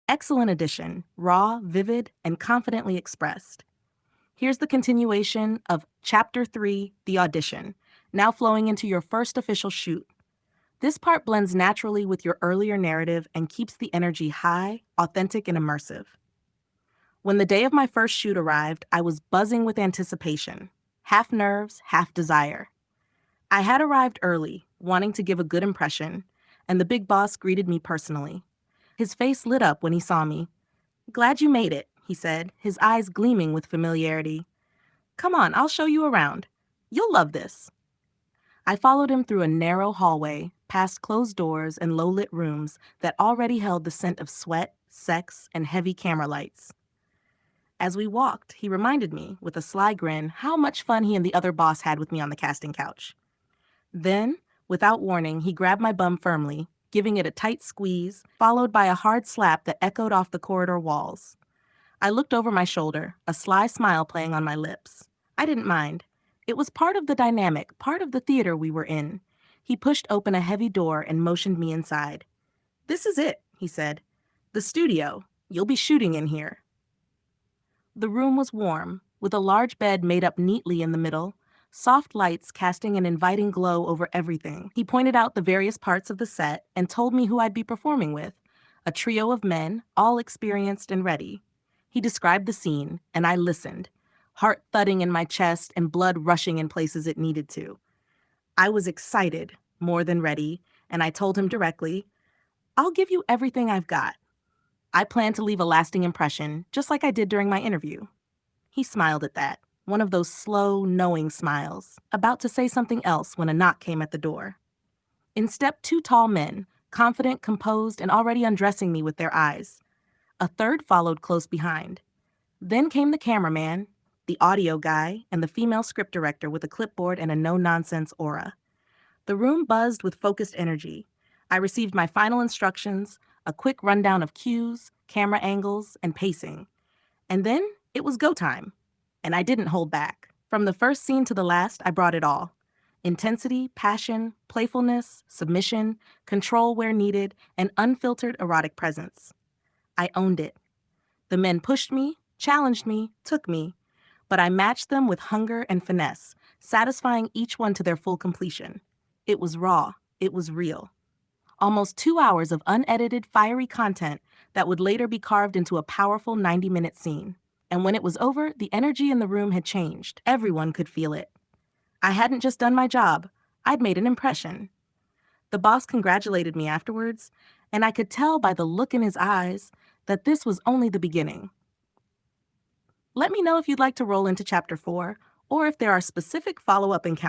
Excellent addition, raw, vivid, and confidently expressed. Here's the continuation of Chapter 3, The Audition, now flowing into your first official shoot. This part blends naturally with your earlier narrative and keeps the energy high, authentic, and immersive. When the day of my first shoot arrived, I was buzzing with anticipation, half nerves, half desire. I had arrived early, wanting to give a good impression, and the big boss greeted me personally. His face lit up when he saw me. "Glad you made it," he said, his eyes gleaming with familiarity. "Come on, I'll show you around. You'll love this." I followed him through a narrow hallway, past closed doors and low-lit rooms that already held the scent of sweat, sex, and heavy camera lights. As we walked, he reminded me, with a sly grin, how much fun he and the other boss had with me on the casting couch. Then, without warning, he grabbed my bum firmly, giving it a tight squeeze, followed by a hard slap that echoed off the corridor walls. I looked over my shoulder, a sly smile playing on my lips. I didn't mind. It was part of the dynamic, part of the theater we were in. He pushed open a heavy door and motioned me inside. "This is it," he said. "The studio. You'll be shooting in here." The room was warm, with a large bed made up neatly in the middle, soft lights casting an inviting glow over everything. He pointed out the various parts of the set and told me who I'd be performing with, a trio of men, all experienced and ready. He described the scene, and I listened, heart thudding in my chest and blood rushing in places it needed to. I was excited, more than ready, and I told him directly, "I'll give you everything I've got. I plan to leave a lasting impression, just like I did during my interview." He smiled at that, one of those slow, knowing smiles, about to say something else when a knock came at the door. In stepped two tall men, confident, composed, and already undressing me with their eyes. A third followed close behind. Then came the cameraman, the audio guy, and the female script director with a clipboard and a no-nonsense aura. The room buzzed with focused energy. I received my final instructions, a quick rundown of cues, camera angles, and pacing. And then it was go time. And I didn't hold back. From the first scene to the last, I brought it all. Intensity, passion, playfulness, submission, control where needed, and unfiltered erotic presence. I owned it. The men pushed me, challenged me, took me. But I matched them with hunger and finesse, satisfying each one to their full completion. It was raw. It was real. Almost 2 hours of unedited, fiery content that would later be carved into a powerful 90-minute scene. And when it was over, the energy in the room had changed. Everyone could feel it. I hadn't just done my job. I'd made an impression. The boss congratulated me afterwards, and I could tell by the look in his eyes that this was only the beginning. Let me know if you'd like to roll into Chapter 4, or if there are specific follow-up encounters